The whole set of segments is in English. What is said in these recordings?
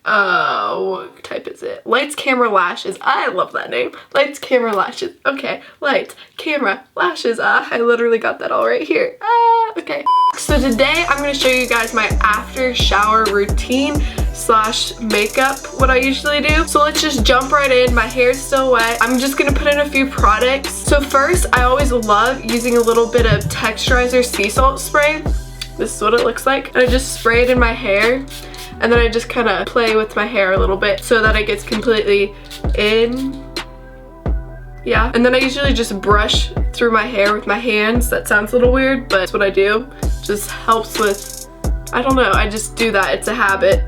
what type is it? Lights, Camera, Lashes. I love that name. Lights, Camera, Lashes. Okay, lights, camera, lashes. I literally got that all right here. Okay. So today I'm going to show you guys my after shower routine slash makeup, what I usually do. So let's just jump right in. My hair's still wet. I'm just going to put in a few products. So first, I always love using a little bit of texturizer sea salt spray. This is what it looks like. And I just spray it in my hair. And then I just kind of play with my hair a little bit so that it gets completely in. Yeah. And then I usually just brush through my hair with my hands. That sounds a little weird, but that's what I do. Just helps with, I don't know, I just do that. It's a habit.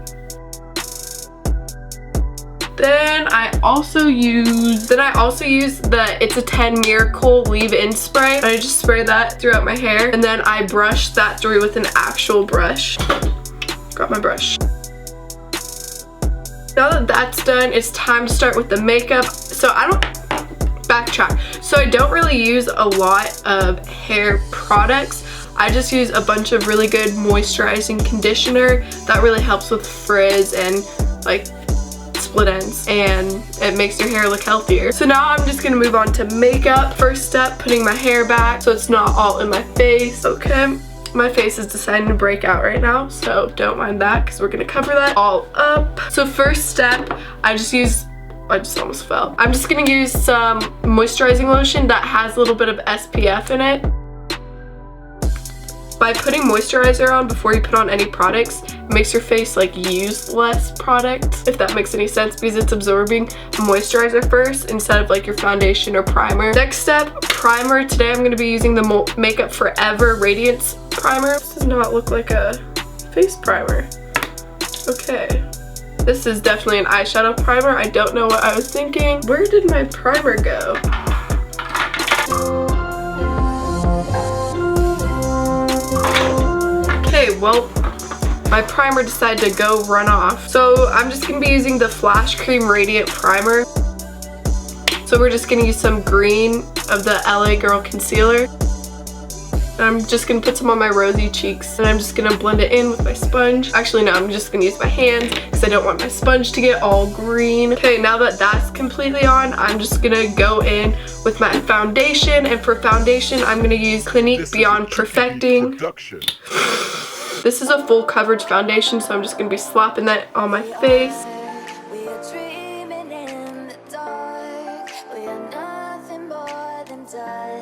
Then I also use the It's a 10 Miracle leave-in spray. I just spray that throughout my hair, and then I brush that through with an actual brush. Got my brush. Now that that's done, it's time to start with the makeup. So I don't backtrack. So I don't really use a lot of hair products. I just use a bunch of really good moisturizing conditioner that really helps with frizz and like split ends, and it makes your hair look healthier. So now I'm just gonna move on to makeup. First step, putting my hair back so it's not all in my face. Okay, my face is deciding to break out right now, so don't mind that because we're gonna cover that all up. So first step, I just almost fell. I'm just gonna use some moisturizing lotion that has a little bit of SPF in it. By putting moisturizer on before you put on any products, it makes your face like use less product, if that makes any sense, because it's absorbing moisturizer first instead of like your foundation or primer. Next step, primer. Today I'm going to be using the Makeup Forever Radiance Primer. This does not look like a face primer. Okay. This is definitely an eyeshadow primer. I don't know what I was thinking. Where did my primer go? Okay, well, my primer decided to go run off. So I'm just gonna be using the Flash Cream Radiant Primer. So we're just gonna use some green of the LA Girl Concealer. And I'm just gonna put some on my rosy cheeks, and I'm just gonna blend it in with my sponge. Actually, no, I'm just gonna use my hands because I don't want my sponge to get all green. Okay, now that that's completely on, I'm just gonna go in with my foundation. And for foundation, I'm gonna use Clinique Beyond Perfecting. This is a full coverage foundation, so I'm just gonna be slapping that on my face.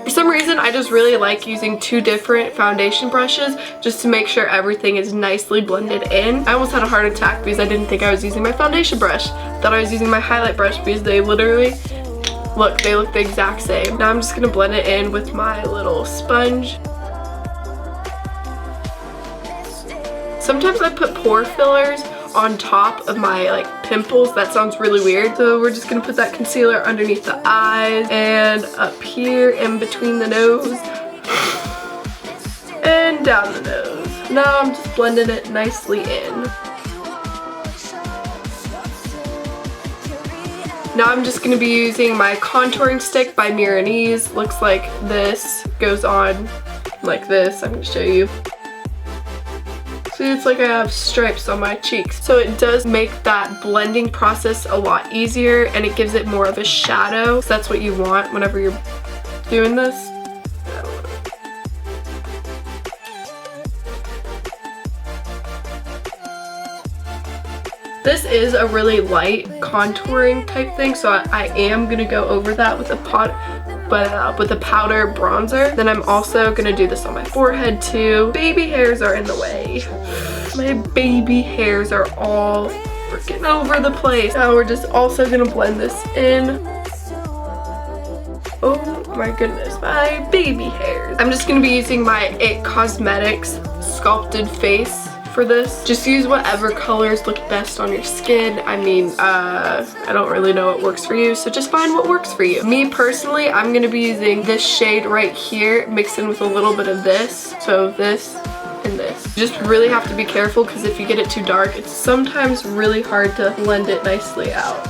For some reason, I just really like using two different foundation brushes just to make sure everything is nicely blended in. I almost had a heart attack because I didn't think I was using my foundation brush. I thought I was using my highlight brush because they literally look the exact same. Now I'm just gonna blend it in with my little sponge. Sometimes I put pore fillers on top of my like pimples. That sounds really weird. So we're just gonna put that concealer underneath the eyes and up here in between the nose and down the nose. Now I'm just blending it nicely in. Now I'm just gonna be using my contouring stick by Milanese. Looks like this, goes on like this. I'm gonna show you. See, it's like I have stripes on my cheeks. So it does make that blending process a lot easier, and it gives it more of a shadow. So that's what you want whenever you're doing this. This is a really light contouring type thing, so I am gonna go over that with a powder bronzer. Then I'm also gonna do this on my forehead too. Baby hairs are in the way. My baby hairs are all freaking over the place. Now we're just also gonna blend this in. Oh my goodness, my baby hairs. I'm just gonna be using my IT Cosmetics Sculpted Face for this. Just use whatever colors look best on your skin. I mean, I don't really know what works for you, so just find what works for you. Me personally, I'm gonna be using this shade right here mixed in with a little bit of this. So this and this. You just really have to be careful because if you get it too dark, it's sometimes really hard to blend it nicely out.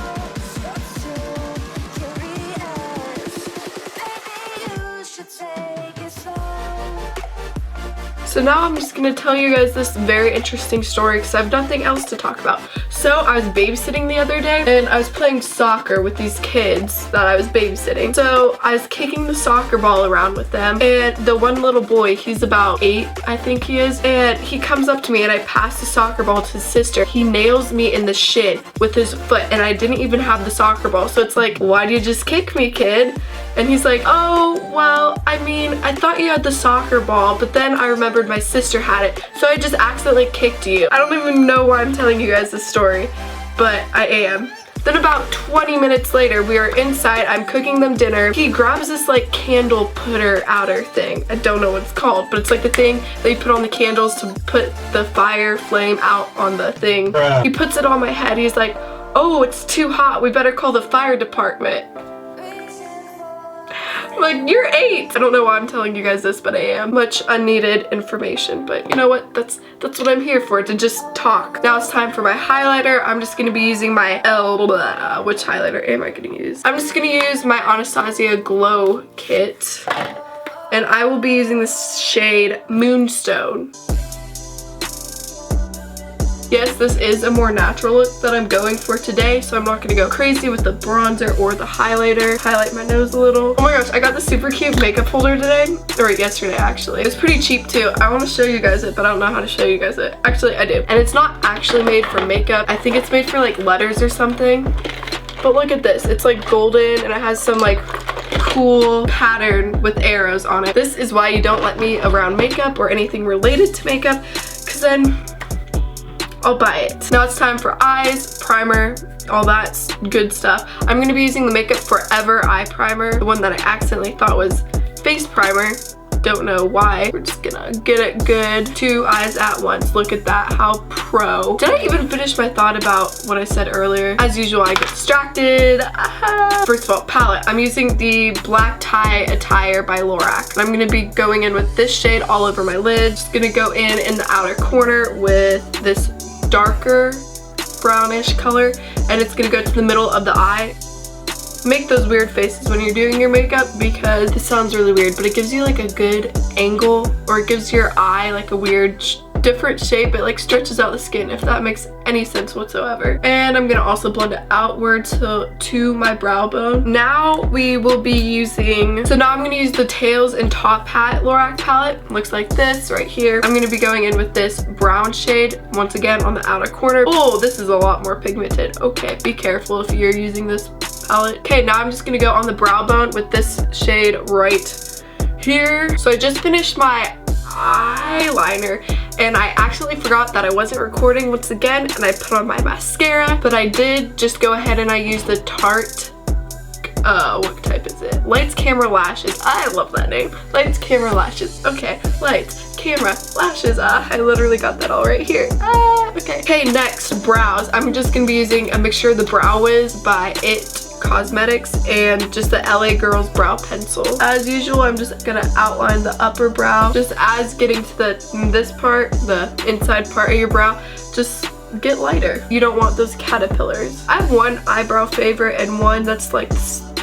So now I'm just going to tell you guys this very interesting story because I have nothing else to talk about. So I was babysitting the other day and I was playing soccer with these kids that I was babysitting. So I was kicking the soccer ball around with them, and the one little boy, he's about 8, I think he is, and he comes up to me and I pass the soccer ball to his sister. He nails me in the shin with his foot and I didn't even have the soccer ball. So it's like, why do you just kick me, kid? And he's like, oh, well, I mean, I thought you had the soccer ball, but then I remembered my sister had it, so I just accidentally kicked you. I don't even know why I'm telling you guys this story, but I am. Then about 20 minutes later, we are inside, I'm cooking them dinner. He grabs this like candle putter outer thing. I don't know what it's called, but it's like the thing that you put on the candles to put the fire flame out on the thing. He puts it on my head. He's like, oh, it's too hot. We better call the fire department. Like, you're 8. I don't know why I'm telling you guys this, but I am. Much unneeded information, but you know what? That's what I'm here for, to just talk. Now it's time for my highlighter. I'm just gonna be using my which highlighter am I gonna use? I'm just gonna use my Anastasia Glow Kit, and I will be using this shade Moonstone. Yes, this is a more natural look that I'm going for today, so I'm not gonna go crazy with the bronzer or the highlighter. Highlight my nose a little. Oh my gosh, I got this super cute makeup holder today, or yesterday actually. It was pretty cheap too. I want to show you guys it, but I don't know how to show you guys it. Actually, I do. And it's not actually made for makeup. I think it's made for like letters or something. But look at this. It's like golden and it has some like cool pattern with arrows on it. This is why you don't let me around makeup or anything related to makeup, because then I'll buy it. Now it's time for eyes, primer, all that good stuff. I'm gonna be using the Makeup Forever eye primer, the one that I accidentally thought was face primer. Don't know why. We're just gonna get it good. 2 eyes at once. Look at that, how pro. Did I even finish my thought about what I said earlier? As usual, I get distracted. First of all, palette. I'm using the Black Tie Attire by Lorac. I'm gonna be going in with this shade all over my lid. Just gonna go in the outer corner with this darker brownish color, and it's gonna go to the middle of the eye. Make those weird faces when you're doing your makeup, because this sounds really weird, but it gives you like a good angle, or it gives your eye like a weird different shape. It like stretches out the skin, if that makes any sense whatsoever. And I'm gonna also blend it outward to my brow bone. Now we will be using, so now I'm gonna use the Tails and Top Hat Lorac palette. Looks like this right here. I'm gonna be going in with this brown shade once again on the outer corner. Oh, this is a lot more pigmented. Okay, be careful if you're using this palette. Okay, now I'm just gonna go on the brow bone with this shade right here. So I just finished my eyeliner and I actually forgot that I wasn't recording once again, and I put on my mascara, but I did just go ahead and I used the Tarte, what type is it? Lights, Camera, Lashes. I love that name. Lights, Camera, Lashes. Okay, lights, camera, lashes. I literally got that all right here. Okay. Okay, next, brows. I'm just gonna be using a mixture of the Brow Wiz by It Cosmetics and just the LA Girls brow pencil. As usual, I'm just gonna outline the upper brow. Just as getting to this part, the inside part of your brow, just get lighter. You don't want those caterpillars. I have one eyebrow favorite and one that's like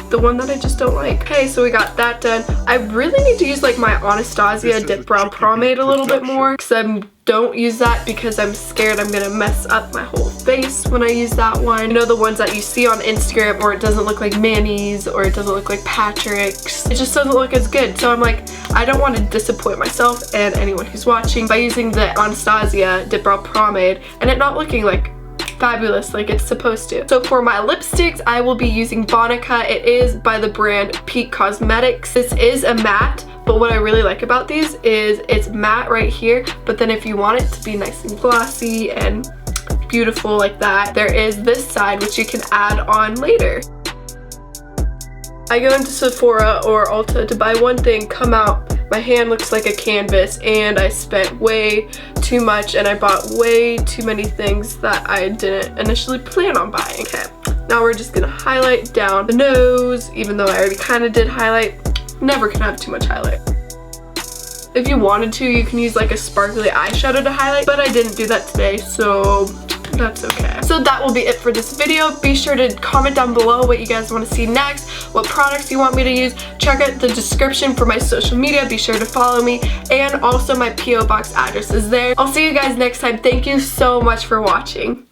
the one that I just don't like. Okay, so we got that done. I really need to use like my Anastasia Dip Brow Pomade a little bit more, because I don't use that because I'm scared I'm gonna mess up my whole face when I use that one. You know, the ones that you see on Instagram, or it doesn't look like Manny's, or it doesn't look like Patrick's. It just doesn't look as good. So I'm like, I don't want to disappoint myself and anyone who's watching by using the Anastasia Dip Brow Pomade and it not looking like fabulous like it's supposed to. So for my lipsticks, I will be using Bonica. It is by the brand Peak Cosmetics. This is a matte, but what I really like about these is it's matte right here, but then if you want it to be nice and glossy and beautiful like that, there is this side which you can add on later. I go into Sephora or Ulta to buy one thing, come out, my hand looks like a canvas, and I spent way too much and I bought way too many things that I didn't initially plan on buying. Okay, now we're just gonna highlight down the nose, even though I already kind of did highlight. Never can have too much highlight. If you wanted to, you can use like a sparkly eyeshadow to highlight, but I didn't do that today, so that's okay. So that will be it for this video. Be sure to comment down below what you guys want to see next, what products you want me to use. Check out the description for my social media. Be sure to follow me, and also my P.O. box address is there. I'll see you guys next time. Thank you so much for watching.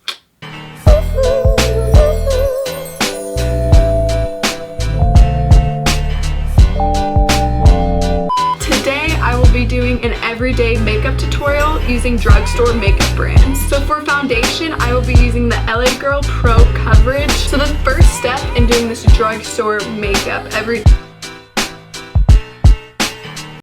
everyday makeup tutorial using drugstore makeup brands. So for foundation, I will be using the LA Girl Pro Coverage. So the first step in doing this drugstore makeup